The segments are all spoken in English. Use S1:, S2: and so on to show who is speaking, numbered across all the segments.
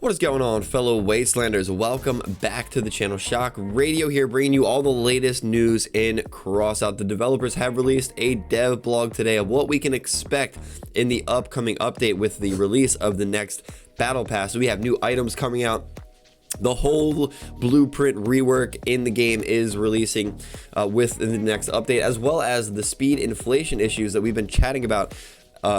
S1: What is going on, fellow Wastelanders? Welcome back to the channel. Shock Radio here, bringing you all the latest news in CROSSOUT. The developers have released a dev blog today of what we can expect in the upcoming update with the release of the next battle pass. So we have new items coming out. The whole blueprint rework in the game is releasing with the next update, as well as the speed inflation issues that we've been chatting about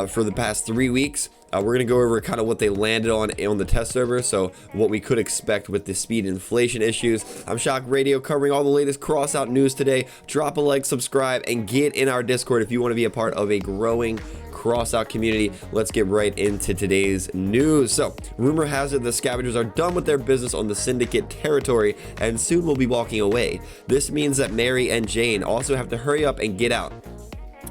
S1: for the past 3 weeks. We're going to go over kind of what they landed on the test server, so what we could expect with the speed inflation issues. I'm Shock Radio, covering all the latest CROSSOUT news today. Drop a like, subscribe, and get in our Discord if you want to be a part of a growing CROSSOUT community. Let's get right into today's news. So, rumor has it the scavengers are done with their business on the Syndicate territory and soon will be walking away. This means that Mary and Jane also have to hurry up and get out,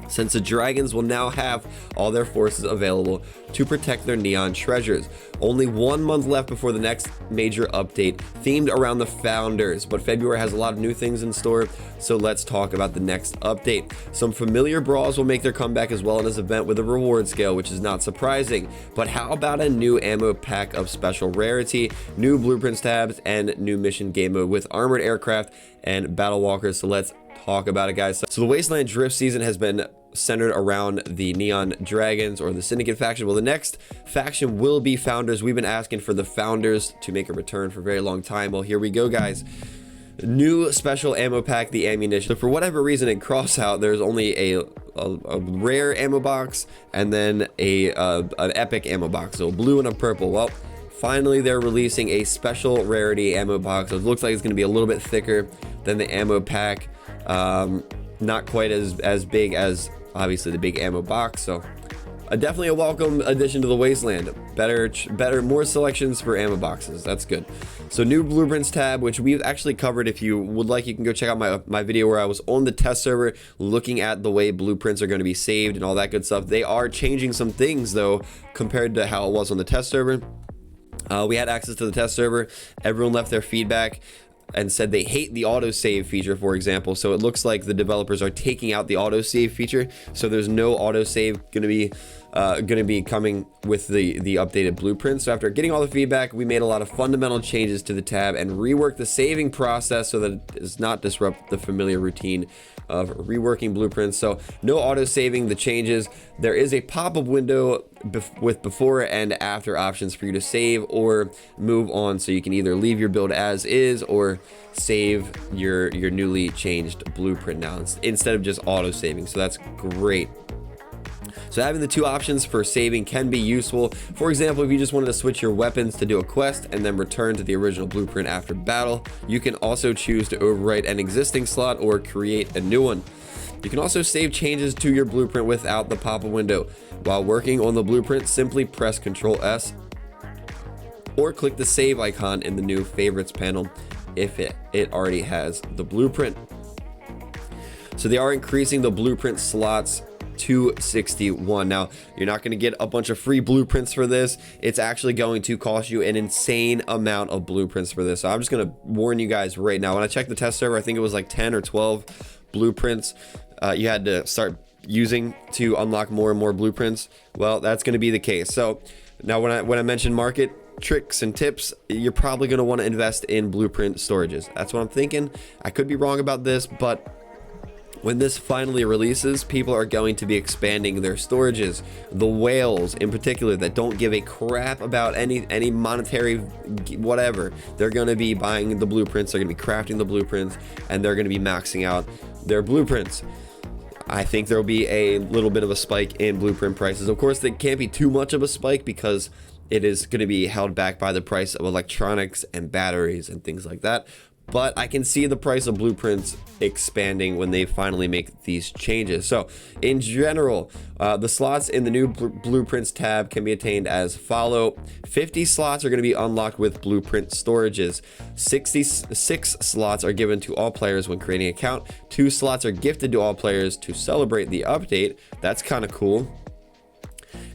S1: since the dragons will now have all their forces available to protect their neon treasures. Only 1 month left before the next major update themed around the founders, but February has a lot of new things in store, so let's talk about the next update. Some familiar brawls will make their comeback as well in this event with a reward scale, which is not surprising. But how about a new ammo pack of special rarity, new blueprints tabs, and new mission game mode with armored aircraft and battle walkers? So let's talk about it, guys. So the Wasteland Drift season has been centered around the Neon Dragons, or the Syndicate faction. Well, the next faction will be Founders. We've been asking for the Founders to make a return for a very long time. Well, here we go, guys. New special ammo pack, the ammunition. So for whatever reason in CROSSOUT, there's only a rare ammo box and then an epic ammo box, so a blue and a purple. Well, finally they're releasing a special rarity ammo box. So it looks like it's going to be a little bit thicker than the ammo pack. Not quite as big as obviously the big ammo box, so definitely a welcome addition to the Wasteland. Better, more selections for ammo boxes. That's good. So new blueprints tab, which we've actually covered. If you would like, you can go check out my video where I was on the test server looking at the way blueprints are going to be saved and all that good stuff. They are changing some things though compared to how it was on the test server. We had access to the test server. Everyone left their feedback and said they hate the autosave feature, for example. So it looks like the developers are taking out the autosave feature, so there's no autosave going to be coming with the updated blueprint. So after getting all the feedback, we made a lot of fundamental changes to the tab and reworked the saving process so that it does not disrupt the familiar routine of reworking blueprints. So no auto saving the changes. There is a pop-up window with before and after options for you to save or move on, so you can either leave your build as is or save your newly changed blueprint now instead of just auto saving. So that's great. So having the two options for saving can be useful. For example, if you just wanted to switch your weapons to do a quest and then return to the original blueprint after battle, you can also choose to overwrite an existing slot or create a new one. You can also save changes to your blueprint without the pop-up window. While working on the blueprint, simply press Ctrl S or click the save icon in the new favorites panel if it already has the blueprint. So they are increasing the blueprint slots to 61. Now, you're not going to get a bunch of free blueprints for this. It's actually going to cost you an insane amount of blueprints for this. So I'm just going to warn you guys right now. When I checked the test server, I think it was like 10 or 12 blueprints you had to start using to unlock more and more blueprints. Well, that's going to be the case. So now when I mention market tricks and tips, you're probably going to want to invest in blueprint storages. That's what I'm thinking. I could be wrong about this, but when this finally releases, people are going to be expanding their storages. The whales in particular that don't give a crap about any monetary whatever, they're going to be buying the blueprints, they're going to be crafting the blueprints, and they're going to be maxing out their blueprints. I think there'll be a little bit of a spike in blueprint prices. Of course, there can't be too much of a spike because it is going to be held back by the price of electronics and batteries and things like that. But I can see the price of blueprints expanding when they finally make these changes. So in general, the slots in the new blueprints tab can be attained as follow. 50 slots are going to be unlocked with blueprint storages. 66 slots are given to all players when creating an account. 2 slots are gifted to all players to celebrate the update. That's kind of cool.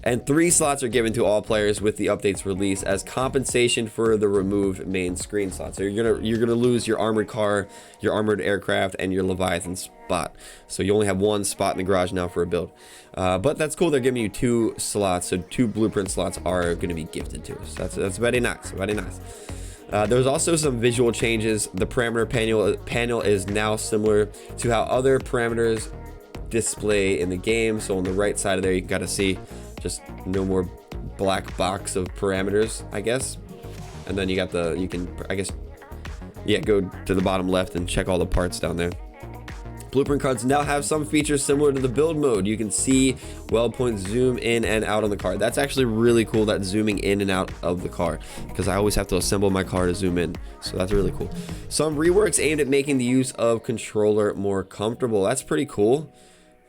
S1: And 3 slots are given to all players with the updates release as compensation for the removed main screen slot. So you're gonna lose your armored car, your armored aircraft, and your Leviathan spot. So you only have 1 spot in the garage now for a build. But that's cool. They're giving you 2 slots, so 2 blueprint slots are going to be gifted to us. That's very nice, very nice. There's also some visual changes. The parameter panel is now similar to how other parameters display in the game. So on the right side of there, you can kind of see just no more black box of parameters, I guess. And then you got you can, I guess, yeah, go to the bottom left and check all the parts down there. Blueprint cards now have some features similar to the build mode. You can see weld points zoom in and out on the car. That's actually really cool, that zooming in and out of the car, because I always have to assemble my car to zoom in. So that's really cool. Some reworks aimed at making the use of controller more comfortable. That's pretty cool.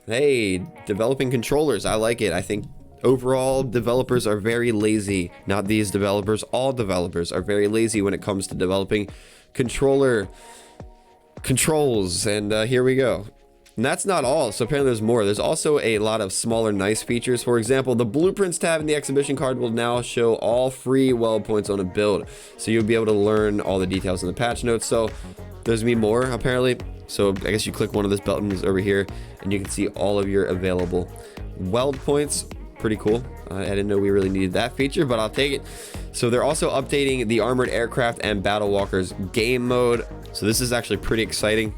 S1: Hey, developing controllers, I like it. I think overall developers are very lazy. Not these developers, all developers are very lazy when it comes to developing controller controls. And here we go. And that's not all. So apparently there's more. There's also a lot of smaller nice features. For example, the blueprints tab in the exhibition card will now show all free weld points on a build, so you'll be able to learn all the details in the patch notes. So there's gonna be more apparently. So I guess you click one of those buttons over here and you can see all of your available weld points. Pretty cool. I didn't know we really needed that feature, but I'll take it. So they're also updating the armored aircraft and battle walkers game mode. So this is actually pretty exciting.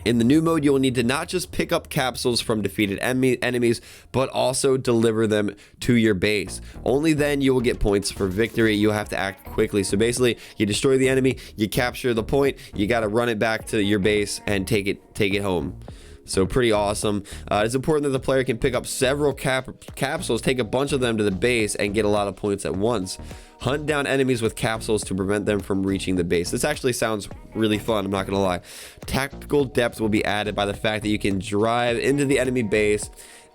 S1: In the new mode, you will need to not just pick up capsules from defeated enemies, but also deliver them to your base. Only then you will get points for victory. You'll have to act quickly. So basically, you destroy the enemy, you capture the point, you got to run it back to your base and take it home. So pretty awesome. It's important that the player can pick up several capsules, take a bunch of them to the base, and get a lot of points at once. Hunt down enemies with capsules to prevent them from reaching the base. This actually sounds really fun, I'm not gonna lie. Tactical depth will be added by the fact that you can drive into the enemy base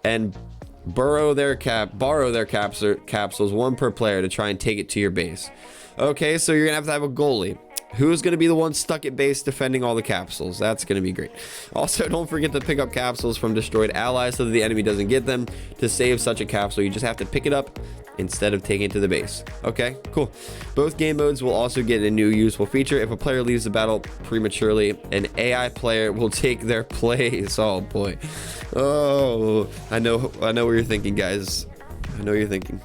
S1: and borrow their capsules, 1 per player, to try and take it to your base. Okay, so you're gonna have a goalie. Who's going to be the one stuck at base defending all the capsules? That's going to be great. Also, don't forget to pick up capsules from destroyed allies so that the enemy doesn't get them. To save such a capsule, you just have to pick it up instead of taking it to the base. Okay, cool. Both game modes will also get a new useful feature. If a player leaves the battle prematurely, an AI player will take their place. Oh boy. Oh, I know what you're thinking, guys. I know you're thinking.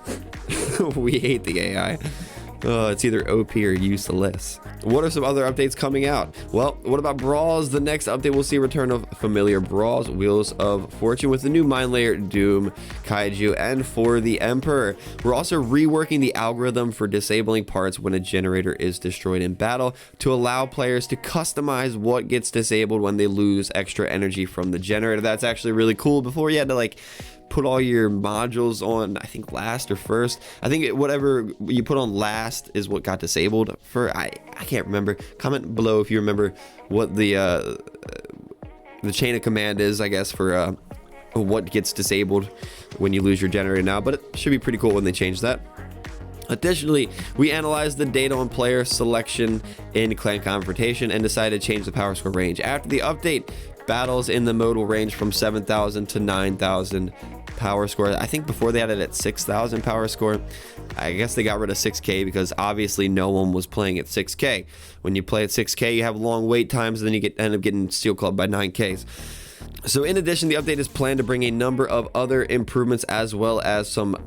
S1: We hate the AI. It's either OP or useless. What are some other updates coming out? Well, what about brawls? The next update will see a return of familiar brawls, Wheels of Fortune, with the new mine layer, Doom, Kaiju, and for the Emperor. We're also reworking the algorithm for disabling parts when a generator is destroyed in battle to allow players to customize what gets disabled when they lose extra energy from the generator. That's actually really cool. Before you had to put all your modules on, I think, last or first. I think whatever you put on last is what got disabled. I can't remember. Comment below if you remember what the chain of command is, I guess, for what gets disabled when you lose your generator now. But it should be pretty cool when they change that. Additionally, we analyzed the data on player selection in clan confrontation and decided to change the power score range. After the update, battles in the mode will range from 7,000 to 9,000 power score. I think before they had it at 6,000 power score. I guess they got rid of 6K because obviously no one was playing at 6K. When you play at 6K, you have long wait times, and then you end up getting Steel Club by 9Ks. So in addition, the update is planned to bring a number of other improvements as well as some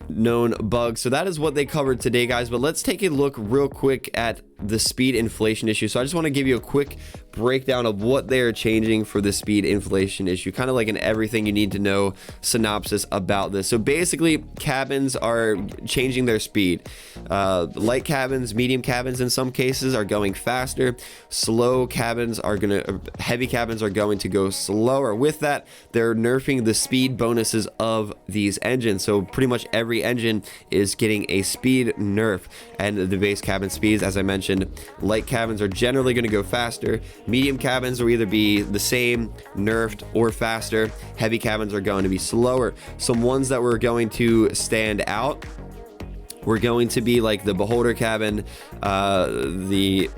S1: known bugs. So that is what they covered today, guys. But let's take a look real quick at the speed inflation issue. So I just want to give you a quick breakdown of what they are changing for the speed inflation issue, kind of like an everything you need to know synopsis about this. So basically, cabins are changing their speed. Light cabins, medium cabins in some cases are going faster. Heavy cabins are going to go slower. With that, they're nerfing the speed bonuses of these engines. So pretty much every engine is getting a speed nerf, and the base cabin speeds, as I mentioned, light cabins are generally going to go faster. Medium cabins will either be the same, nerfed, or faster. Heavy cabins are going to be slower. Some ones that were going to stand out were going to be like the Beholder cabin, the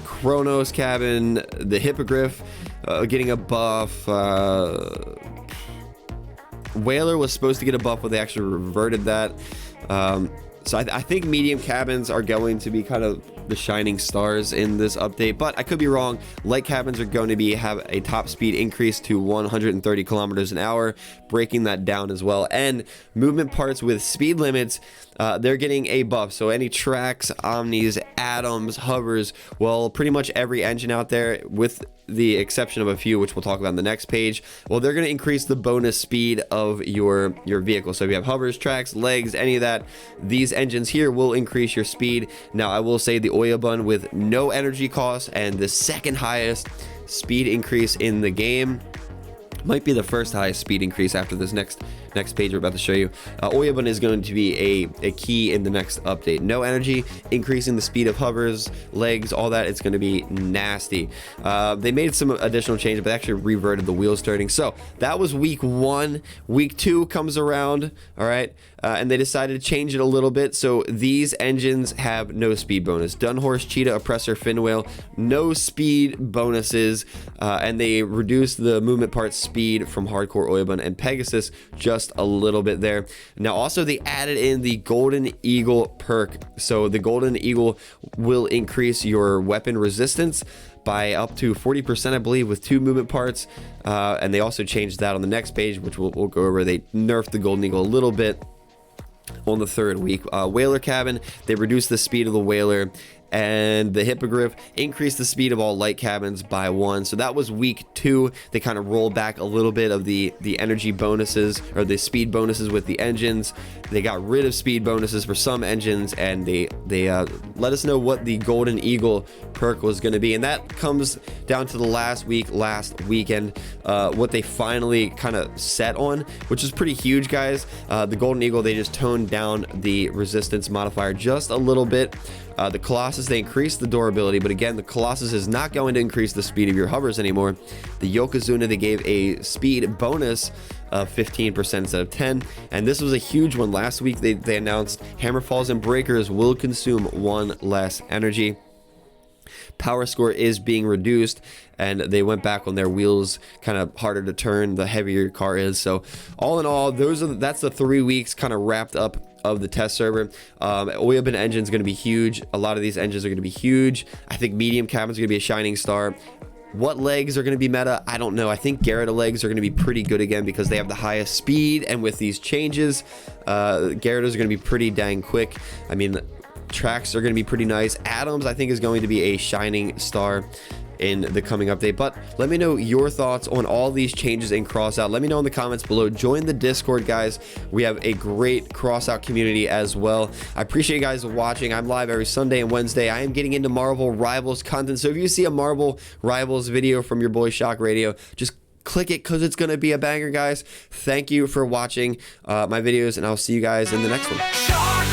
S1: Chronos cabin, the Hippogriff getting a buff. Whaler was supposed to get a buff, but they actually reverted that. So I think medium cabins are going to be kind of the shining stars in this update, but I could be wrong. Light cabins are going to have a top speed increase to 130 kilometers an hour, breaking that down as well. And movement parts with speed limits, they're getting a buff. So any tracks, omnis, atoms, hovers, well, pretty much every engine out there, with the exception of a few, which we'll talk about in the next page, well, they're going to increase the bonus speed of your vehicle. So if you have hovers, tracks, legs, any of that, these engines here will increase your speed. Now, I will say the Oyabun with no energy cost and the second highest speed increase in the game, might be the first highest speed increase after this next page we're about to show you. Oyabun is going to be a key in the next update. No energy, increasing the speed of hovers, legs, all that. It's going to be nasty. They made some additional changes, but actually reverted the wheel starting. So that was week 1. Week 2 comes around, all right, and they decided to change it a little bit. So these engines have no speed bonus. Dunhorse, Cheetah, Oppressor, Finwhale, no speed bonuses, and they reduced the movement part speed from Hardcore, Oyabun, and Pegasus just a little bit there. Now also they added in the Golden Eagle perk. So the Golden Eagle will increase your weapon resistance by up to 40%, I believe, with 2 movement parts, and they also changed that on the next page, which we'll go over. They nerfed the Golden Eagle a little bit on the 3rd week. Whaler cabin, they reduced the speed of the Whaler, and the Hippogriff increased the speed of all light cabins by 1. So that was week 2. They kind of rolled back a little bit of the energy bonuses, or the speed bonuses with the engines. They got rid of speed bonuses for some engines, and they let us know what the Golden Eagle perk was going to be, and that comes down to the last weekend, what they finally kind of set on, which is pretty huge, guys. The Golden Eagle, they just toned down the resistance modifier just a little bit. The Colossus, they increased the durability, but again, the Colossus is not going to increase the speed of your hovers anymore. The Yokozuna, they gave a speed bonus of 15% instead of 10, and this was a huge one. Last week they announced Hammerfalls and Breakers will consume 1 less energy. Power score is being reduced, and they went back on their wheels, kind of harder to turn the heavier your car is. So all in all, that's the 3 weeks kind of wrapped up of the test server. Oyabun engine is going to be huge. A lot of these engines are going to be huge. I think medium cabin is going to be a shining star. What legs are going to be meta? I don't know. I think Garrett legs are going to be pretty good again because they have the highest speed, and with these changes, Garrett is going to be pretty dang quick. I mean, tracks are going to be pretty nice. Atoms, I think, is going to be a shining star in the coming update. But let me know your thoughts on all these changes in CrossOut. Let me know in the comments below. Join the Discord, guys. We have a great CrossOut community as well. I appreciate you guys watching. I'm live every Sunday and Wednesday. I am getting into Marvel Rivals content, so if you see a Marvel Rivals video from your boy Shock Radio, just click it because it's going to be a banger, guys. Thank you for watching my videos, and I'll see you guys in the next one.